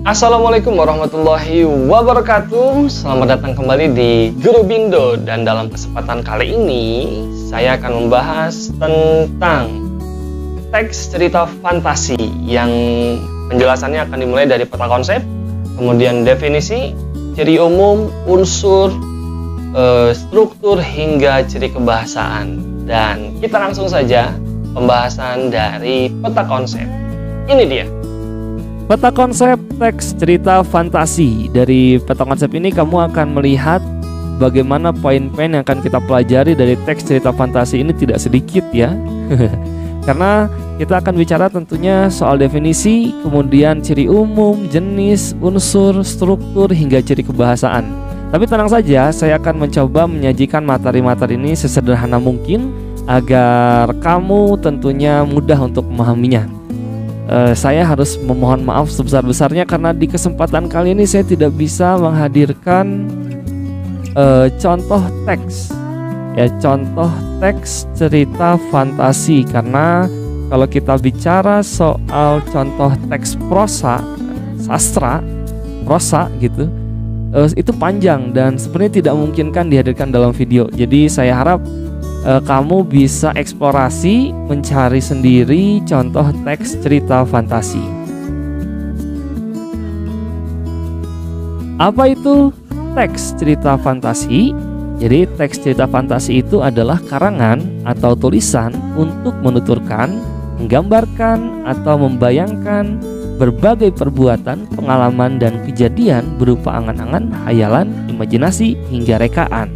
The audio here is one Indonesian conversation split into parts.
Assalamualaikum warahmatullahi wabarakatuh. Selamat datang kembali di Guru Bindo. Dan dalam kesempatan kali ini saya akan membahas tentang teks cerita fantasi yang penjelasannya akan dimulai dari peta konsep, kemudian definisi, ciri umum, unsur, struktur hingga ciri kebahasaan. Dan kita langsung saja pembahasan dari peta konsep. Ini dia peta konsep teks cerita fantasi. Dari peta konsep ini kamu akan melihat bagaimana poin-poin yang akan kita pelajari dari teks cerita fantasi ini tidak sedikit ya. Karena kita akan bicara tentunya soal definisi, kemudian ciri umum, jenis, unsur, struktur, hingga ciri kebahasaan. Tapi tenang saja, saya akan mencoba menyajikan materi-materi ini sesederhana mungkin agar kamu tentunya mudah untuk memahaminya. Saya harus memohon maaf sebesar-besarnya karena di kesempatan kali ini saya tidak bisa menghadirkan contoh teks cerita fantasi, karena kalau kita bicara soal contoh teks prosa, sastra, prosa gitu, itu panjang dan sebenarnya tidak memungkinkan dihadirkan dalam video. Jadi saya harap kamu bisa eksplorasi, mencari sendiri contoh teks cerita fantasi. Apa itu teks cerita fantasi? Jadi teks cerita fantasi itu adalah karangan atau tulisan untuk menuturkan, menggambarkan, atau membayangkan berbagai perbuatan, pengalaman, dan kejadian berupa angan-angan, hayalan, imajinasi, hingga rekaan.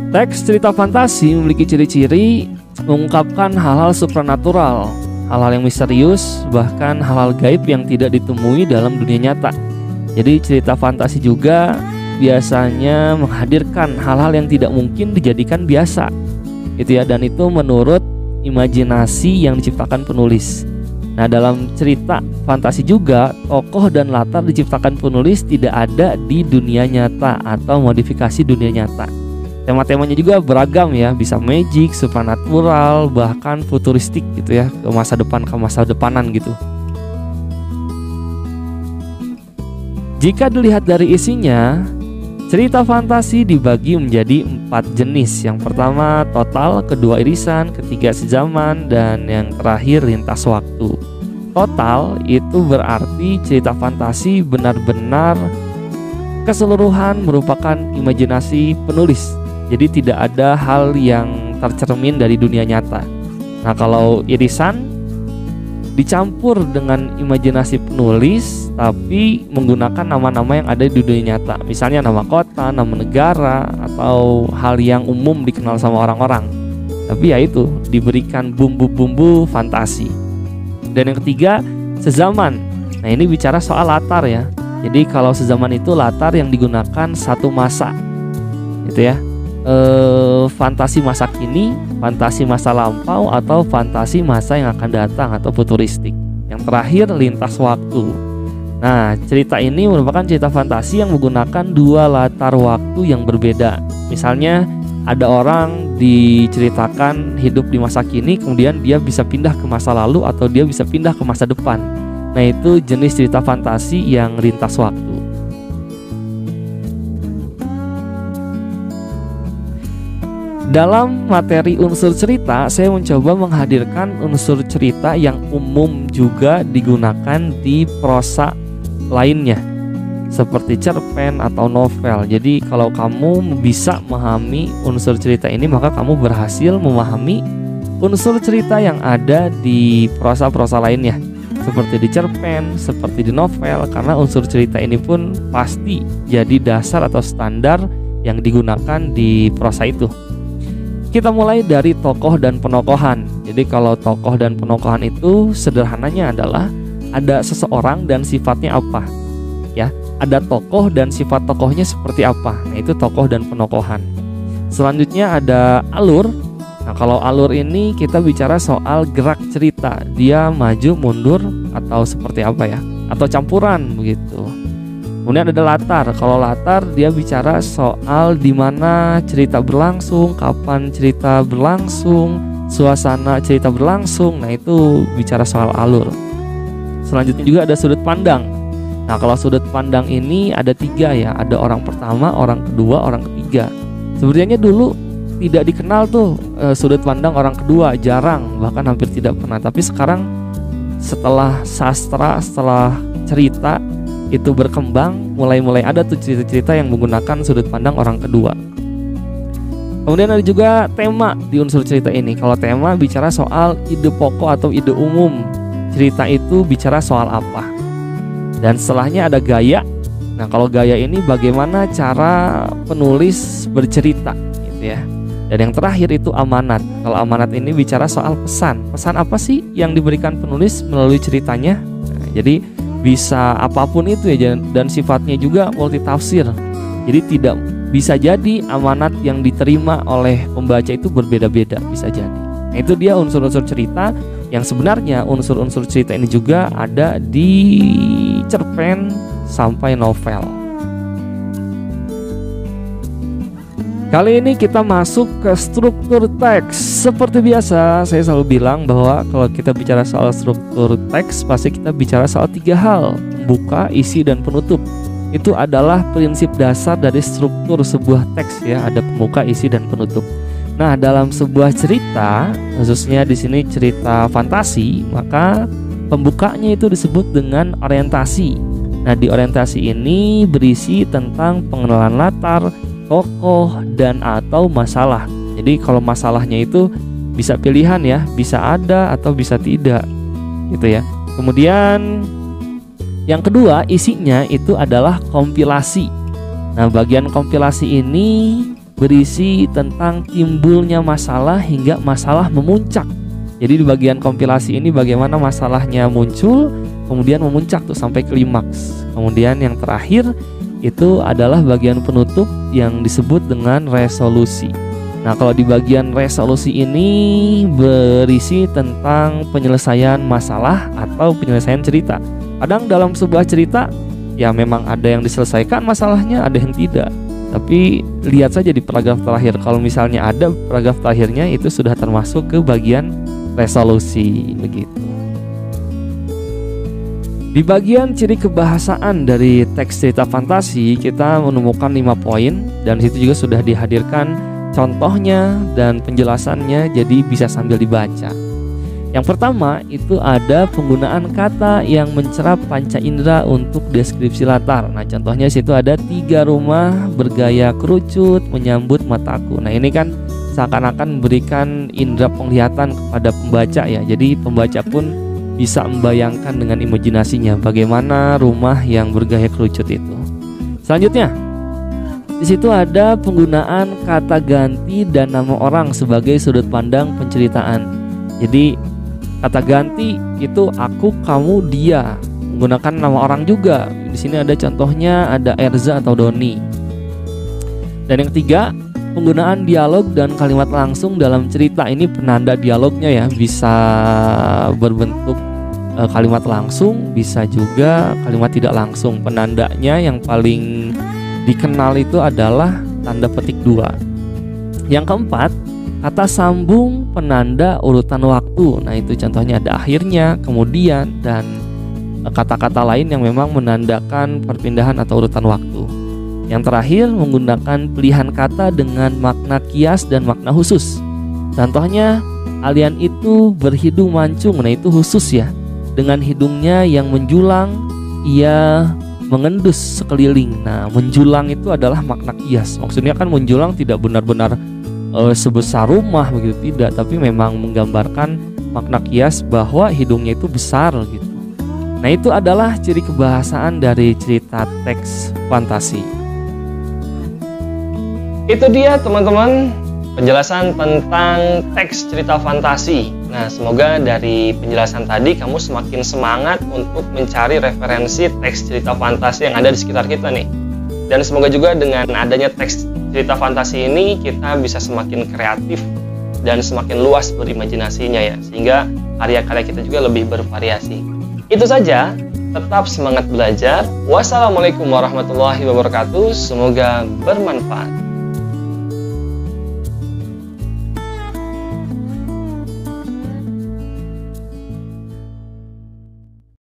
Teks cerita fantasi memiliki ciri-ciri mengungkapkan hal-hal supranatural, hal-hal yang misterius, bahkan hal-hal gaib yang tidak ditemui dalam dunia nyata. Jadi cerita fantasi juga biasanya menghadirkan hal-hal yang tidak mungkin dijadikan biasa, gitu ya, dan itu menurut imajinasi yang diciptakan penulis. Nah, dalam cerita fantasi juga tokoh dan latar diciptakan penulis tidak ada di dunia nyata atau modifikasi dunia nyata. Tema-temanya juga beragam ya, bisa magic, supernatural, bahkan futuristik gitu ya, ke masa depanan gitu. Jika dilihat dari isinya, cerita fantasi dibagi menjadi 4 jenis. Yang pertama total, kedua irisan, ketiga sezaman, dan yang terakhir lintas waktu. Total itu berarti cerita fantasi benar-benar keseluruhan merupakan imajinasi penulis. Jadi tidak ada hal yang tercermin dari dunia nyata. Nah, kalau irisan dicampur dengan imajinasi penulis tapi menggunakan nama-nama yang ada di dunia nyata. Misalnya nama kota, nama negara, atau hal yang umum dikenal sama orang-orang. Tapi ya itu, diberikan bumbu-bumbu fantasi. Dan yang ketiga, sezaman. Nah, ini bicara soal latar ya. Jadi kalau sezaman itu latar yang digunakan satu masa, gitu ya. Fantasi masa kini, fantasi masa lampau, atau fantasi masa yang akan datang atau futuristik. Yang terakhir lintas waktu. Nah, cerita ini merupakan cerita fantasi yang menggunakan 2 latar waktu yang berbeda. Misalnya ada orang diceritakan hidup di masa kini, kemudian dia bisa pindah ke masa lalu atau dia bisa pindah ke masa depan. Nah, itu jenis cerita fantasi yang lintas waktu. Dalam materi unsur cerita, saya mencoba menghadirkan unsur cerita yang umum juga digunakan di prosa lainnya, seperti cerpen atau novel. Jadi kalau kamu bisa memahami unsur cerita ini, maka kamu berhasil memahami unsur cerita yang ada di prosa-prosa lainnya, seperti di cerpen, seperti di novel, karena unsur cerita ini pun pasti jadi dasar atau standar yang digunakan di prosa itu. Kita mulai dari tokoh dan penokohan. Jadi kalau tokoh dan penokohan itu sederhananya adalah ada seseorang dan sifatnya apa, ya. Ada tokoh dan sifat tokohnya seperti apa. Nah, itu tokoh dan penokohan. Selanjutnya ada alur. Nah, kalau alur ini kita bicara soal gerak cerita. Dia maju, mundur, atau seperti apa ya, atau campuran begitu. Kemudian ada latar. Kalau latar dia bicara soal di mana cerita berlangsung, kapan cerita berlangsung, suasana cerita berlangsung. Nah, itu bicara soal alur. Selanjutnya juga ada sudut pandang. Nah, kalau sudut pandang ini ada 3 ya, ada orang pertama, orang kedua, orang ketiga. Sebenarnya dulu tidak dikenal tuh sudut pandang orang kedua, jarang, bahkan hampir tidak pernah. Tapi sekarang setelah sastra, setelah cerita itu berkembang, mulai ada tuh cerita-cerita yang menggunakan sudut pandang orang kedua. Kemudian ada juga tema di unsur cerita ini. Kalau tema bicara soal ide pokok atau ide umum, cerita itu bicara soal apa. Dan setelahnya ada gaya. Nah, kalau gaya ini bagaimana cara penulis bercerita gitu ya. Dan yang terakhir itu amanat. Kalau amanat ini bicara soal pesan. Pesan apa sih yang diberikan penulis melalui ceritanya? Nah, jadi bisa apapun itu ya, dan sifatnya juga multitafsir. Jadi tidak bisa jadi amanat yang diterima oleh pembaca itu berbeda-beda, bisa jadi. Nah, itu dia unsur-unsur cerita yang sebenarnya unsur-unsur cerita ini juga ada di cerpen sampai novel. Kali ini kita masuk ke struktur teks. Seperti biasa, saya selalu bilang bahwa kalau kita bicara soal struktur teks, pasti kita bicara soal 3 hal: pembuka, isi, dan penutup. Itu adalah prinsip dasar dari struktur sebuah teks ya, ada pembuka, isi, dan penutup. Nah, dalam sebuah cerita, khususnya di sini cerita fantasi, maka pembukanya itu disebut dengan orientasi. Nah, di orientasi ini berisi tentang pengenalan latar, tokoh, dan atau masalah. Jadi kalau masalahnya itu bisa pilihan ya, bisa ada atau bisa tidak, gitu ya. Kemudian yang kedua, isinya itu adalah kompilasi. Nah, bagian kompilasi ini berisi tentang timbulnya masalah hingga masalah memuncak. Jadi di bagian kompilasi ini bagaimana masalahnya muncul, kemudian memuncak tuh sampai klimaks. Kemudian yang terakhir itu adalah bagian penutup yang disebut dengan resolusi. Nah, kalau di bagian resolusi ini berisi tentang penyelesaian masalah atau penyelesaian cerita. Kadang dalam sebuah cerita ya memang ada yang diselesaikan masalahnya, ada yang tidak. Tapi lihat saja di paragraf terakhir, kalau misalnya ada paragraf terakhirnya itu sudah termasuk ke bagian resolusi begitu. Di bagian ciri kebahasaan dari teks cerita fantasi kita menemukan 5 poin, dan situ juga sudah dihadirkan contohnya dan penjelasannya, jadi bisa sambil dibaca. Yang pertama itu ada penggunaan kata yang mencerap panca indera untuk deskripsi latar. Nah, contohnya situ ada 3 rumah bergaya kerucut menyambut mataku. Nah, ini kan seakan-akan memberikan indera penglihatan kepada pembaca ya. Jadi pembaca pun bisa membayangkan dengan imajinasinya bagaimana rumah yang bergaya kerucut itu. Selanjutnya, di situ ada penggunaan kata ganti dan nama orang sebagai sudut pandang penceritaan. Jadi kata ganti itu aku, kamu, dia, menggunakan nama orang juga. Di sini ada contohnya, ada Erza atau Doni. Dan yang ketiga, penggunaan dialog dan kalimat langsung dalam cerita. Ini penanda dialognya ya, bisa berbentuk kalimat langsung, bisa juga kalimat tidak langsung. Penandanya yang paling dikenal itu adalah tanda petik 2. Yang keempat, kata sambung penanda urutan waktu. Nah, itu contohnya ada akhirnya, kemudian, dan kata-kata lain yang memang menandakan perpindahan atau urutan waktu. Yang terakhir, menggunakan pilihan kata dengan makna kias dan makna khusus. Contohnya, kalian itu berhidung mancung. Nah, itu khusus ya. Dengan hidungnya yang menjulang, ia mengendus sekeliling. Nah, menjulang itu adalah makna kias. Maksudnya kan menjulang tidak benar-benar sebesar rumah begitu, tidak, tapi memang menggambarkan makna kias bahwa hidungnya itu besar gitu. Nah, itu adalah ciri kebahasaan dari cerita teks fantasi. Itu dia teman-teman penjelasan tentang teks cerita fantasi. Nah, semoga dari penjelasan tadi kamu semakin semangat untuk mencari referensi teks cerita fantasi yang ada di sekitar kita nih. Dan semoga juga dengan adanya teks cerita fantasi ini kita bisa semakin kreatif dan semakin luas berimajinasinya ya, sehingga karya-karya kita juga lebih bervariasi. Itu saja, tetap semangat belajar. Wassalamualaikum warahmatullahi wabarakatuh. Semoga bermanfaat.